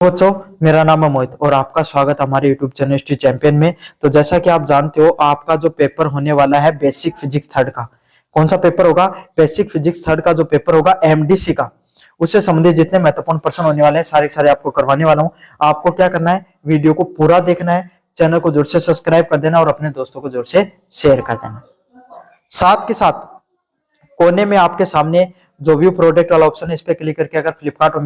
बच्चों, मेरा नाम है मोहित और आपका स्वागत हमारे YouTube चैनल हिस्ट्री चैंपियन में। तो जैसा कि आप जानते हो, आपका जो पेपर होने वाला है बेसिक फिजिक्स थर्ड का, कौन सा पेपर होगा? बेसिक फिजिक्स थर्ड का जो पेपर होगा एमडीसी का, उससे संबंधित जितने महत्वपूर्ण प्रश्न होने वाले हैं सारे सारे आपको करवाने वाला हूं। आपको क्या करना है, वीडियो को पूरा देखना है, चैनल को जोर से सब्सक्राइब कर देना और अपने दोस्तों को जोर से शेयर कर देना। साथ के साथ कोने में आपके सामने जो व्यू प्रोडक्ट वाला ऑप्शन है, इस पे क्लिक करके अगर फ्लिपकार्ट और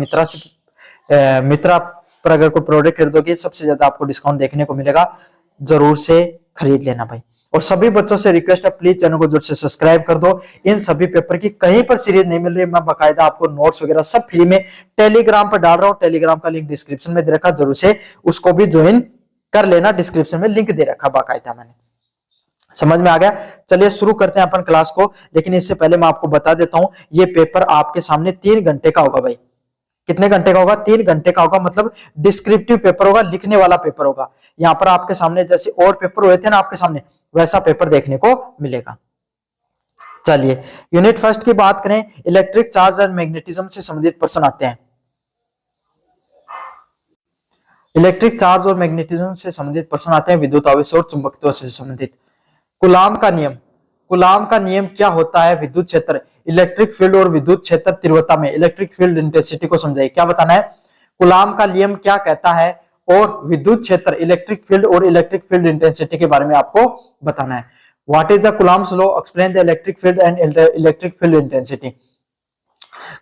मित्रा पर अगर कोई प्रोडक्ट खरीदोगे, सबसे ज्यादा आपको डिस्काउंट देखने को मिलेगा। जरूर से खरीद लेना भाई। और सभी बच्चों से रिक्वेस्ट है, प्लीज चैनल को जरूर से सब्सक्राइब कर दो। इन सभी पेपर की कहीं पर सीरीज नहीं मिल रही, मैं बाकायदा आपको नोट्स वगैरह सब फ्री में टेलीग्राम पर डाल रहा हूँ। टेलीग्राम का लिंक डिस्क्रिप्शन में दे रखा, जरूर से उसको भी ज्वाइन कर लेना। डिस्क्रिप्शन में लिंक दे रखा बाकायदा मैंने। समझ में आ गया? चलिए शुरू करते हैं अपन क्लास को। लेकिन इससे पहले मैं आपको बता देता हूं, ये पेपर आपके सामने 3 घंटे का होगा भाई। कितने घंटे का होगा? 3 घंटे का होगा। मतलब डिस्क्रिप्टिव पेपर होगा, लिखने वाला पेपर होगा। यहाँ पर आपके सामने जैसे और पेपर हुए थे ना आपके सामने, वैसा पेपर देखने को मिलेगा। चलिए यूनिट फर्स्ट की बात करें, इलेक्ट्रिक चार्ज एंड मैग्नेटिज्म से संबंधित प्रश्न आते हैं। इलेक्ट्रिक चार्ज और मैग्नेटिज्म से संबंधित प्रश्न आते हैं, विद्युत आवेश और चुंबकत्व से संबंधित। कूलाम का नियम, कूलाम का नियम क्या होता है? विद्युत क्षेत्र, इलेक्ट्रिक फील्ड और विद्युत क्षेत्र तीव्रता में इलेक्ट्रिक फील्ड इंटेंसिटी को समझाइए। क्या बताना है? कूलाम का नियम क्या कहता है और विद्युत क्षेत्र, इलेक्ट्रिक फील्ड और इलेक्ट्रिक फील्ड इंटेंसिटी के बारे में आपको बताना है। What is the coulombs law? Explain the electric field and electric field intensity.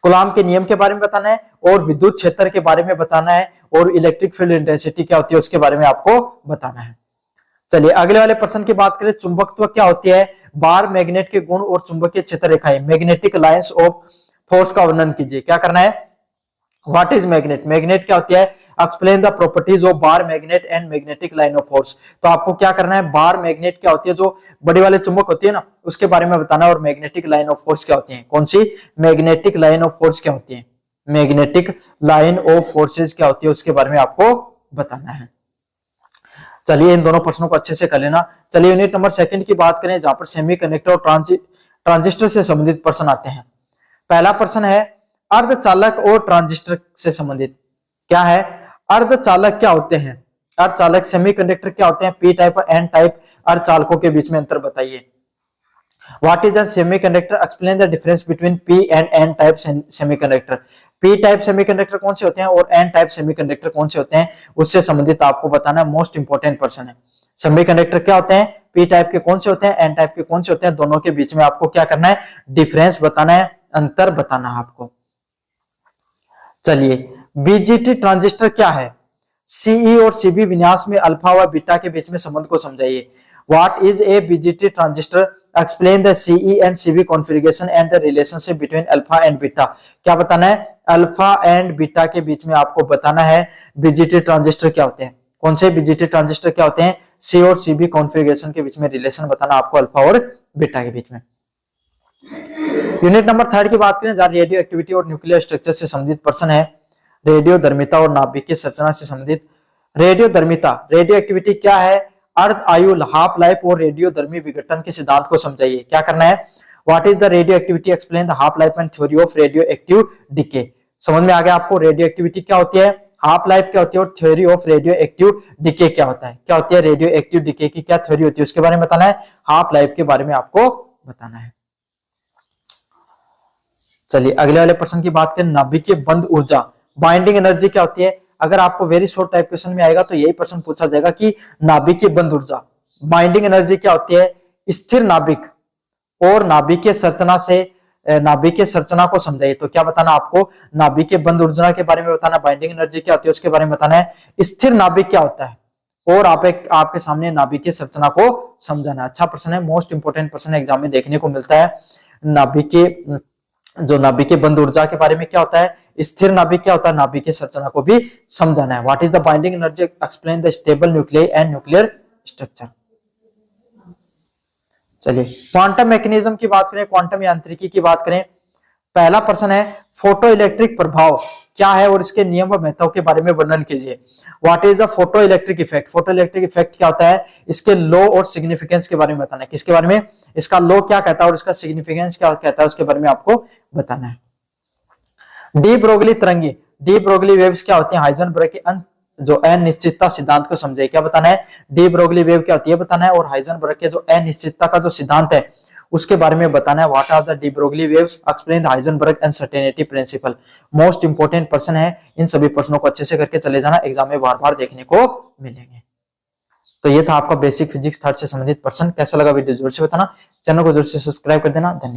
Coulomb के नियम के बारे में बताना है और विद्युत क्षेत्र के बारे में बताना है और इलेक्ट्रिक फील्ड इंटेंसिटी क्या होती है उसके बारे में आपको बताना है। चलिए अगले वाले प्रश्न की बात करें, चुंबकत्व क्या होती है? बार मैग्नेट के गुण और चुंबकीय क्षेत्र रेखाएं, मैग्नेटिक लाइंस ऑफ फोर्स का वर्णन कीजिए। क्या करना है? What is magnet? मैग्नेट क्या होती है? Explain the properties of bar magnet and magnetic line of force. तो आपको क्या करना है, बार मैग्नेट क्या होती है, जो बड़ी वाले चुंबक होती है ना, उसके बारे में बताना है। और मैग्नेटिक लाइन ऑफ फोर्स क्या होती है? कौन सी? मैग्नेटिक लाइन ऑफ फोर्स क्या होती है? मैग्नेटिक लाइन ऑफ फोर्सेज क्या होती है उसके बारे में आपको बताना है। चलिए इन दोनों प्रश्नों को अच्छे से कर लेना। चलिए यूनिट नंबर 2 की बात करें, जहां पर सेमीकंडक्टर और ट्रांजिस्टर से संबंधित प्रश्न आते हैं। पहला प्रश्न है अर्धचालक और ट्रांजिस्टर से संबंधित। क्या है? अर्धचालक क्या होते हैं? अर्धचालक सेमीकंडक्टर क्या होते हैं? पी टाइप और एन टाइप अर्धचालकों के बीच में अंतर बताइए। What is a semiconductor? Explain the difference between P and N type semiconductor. P type semiconductor कौन से होते हैं और N टाइप सेमीकंडक्टर कौन से होते हैं, उससे संबंधित आपको बताना है। मोस्ट इंपोर्टेंट पर्सन है। सेमीकंडक्टर क्या होते हैं? P टाइप के कौन से होते हैं, N टाइप के कौन से होते हैं, दोनों के बीच में आपको क्या करना है? डिफरेंस बताना है, अंतर बताना है आपको। चलिए बीजीटी ट्रांजिस्टर क्या है? सीई और सीबी विन्यास में अल्फा व बीटा के बीच में संबंध को समझाइए। What is a BJT transistor? Explain the CE and CB configuration and the relationship between alpha and beta. क्या बताना है? अल्फा एंड बीटा के बीच में आपको बताना है बीजीटी ट्रांजिस्टर क्या होते हैं। कौन से बीजीटी ट्रांजिस्टर क्या होते हैं? सी और सीबी कॉन्फ़िगरेशन के बीच में रिलेशन बताना आपको, अल्फा और बीटा के बीच में। यूनिट नंबर 3 की बात करें, जहां रेडियो एक्टिविटी और न्यूक्लियर स्ट्रक्चर से संबंधित प्रश्न है। रेडियो धर्मिता और नाभिकीय संरचना से संबंधित। रेडियो धर्मिता, रेडियो एक्टिविटी क्या है? अर्ध आयु, हाफ लाइफ और रेडियो धर्मी विघटन के सिद्धांत को समझाइए। क्या करना है? What is the radio activity? Explain the half life and theory of radio active decay. समझ में आ गया आपको रेडियो एक्टिविटी क्या होती है, हाफ लाइफ क्या होती है और theory of radio active decay क्या होता है। क्या होती है रेडियो एक्टिव डिके की, क्या थ्योरी होती है उसके बारे में बताना है। हाफ लाइफ के बारे में आपको बताना है। चलिए अगले वाले प्रश्न की बात करें, नाभिकीय बंध ऊर्जा, बाइंडिंग एनर्जी क्या होती है? अगर आपको वेरी शॉर्ट टाइप क्वेश्चन में आएगा तो यही प्रश्न पूछा जाएगा कि नाभिकीय बंध ऊर्जा, बाइंडिंग एनर्जी क्या होती है? स्थिर नाभिक और नाभिकीय संरचना से नाभिकीय संरचना को समझाइए। तो क्या बताना आपको? नाभिकीय बंध ऊर्जा के बारे में बताना, बाइंडिंग एनर्जी क्या होती है उसके बारे में बताना है, स्थिर नाभिक क्या होता है और आपके सामने नाभिकीय संरचना को समझाना है। अच्छा प्रश्न है, मोस्ट इंपोर्टेंट प्रश्न एग्जाम में देखने को मिलता है। नाभिकीय जो नाभिकीय बंध ऊर्जा के बारे में क्या होता है, स्थिर नाभिक क्या होता है, नाभिकीय संरचना को भी समझाना है। What is the binding energy? Explain the stable nucleus and nuclear structure. चलिए क्वांटम मैकेनिज्म की बात करें, क्वांटम यांत्रिकी की बात करें। पहला प्रश्न है फोटो इलेक्ट्रिक प्रभाव क्या है और इसके नियम व महत्व के बारे में वर्णन कीजिए। What is the photo electric effect? Photo electric effect क्या होता है, इसके लॉ और सिग्निफिकेंस के बारे में बताना है। किसके बारे में? इसका लॉ क्या कहता है और इसका सिग्निफिकेंस क्या कहता है उसके बारे में आपको बताना है। डी ब्रोगली तरंगी, डी ब्रोगली वेव्स क्या होती है, हाइजेनबर्ग के जो अनिश्चितता सिद्धांत को समझे। क्या बताना है, डी ब्रोगली वेव क्या होती है बताना है, और हाइजेनबर्ग के जो अनिश्चितता का जो सिद्धांत है उसके बारे में बताना है। What are the de Broglie waves, explain the Heisenberg uncertainty principle. Most important प्रश्न है, इन सभी प्रश्नों को अच्छे से करके चले जाना, एग्जाम में बार बार देखने को मिलेंगे। तो ये था आपका बेसिक फिजिक्स थर्ड से संबंधित प्रश्न। कैसा लगा वीडियो जोर से बताना, चैनल को जोर से सब्सक्राइब कर देना। धन्यवाद।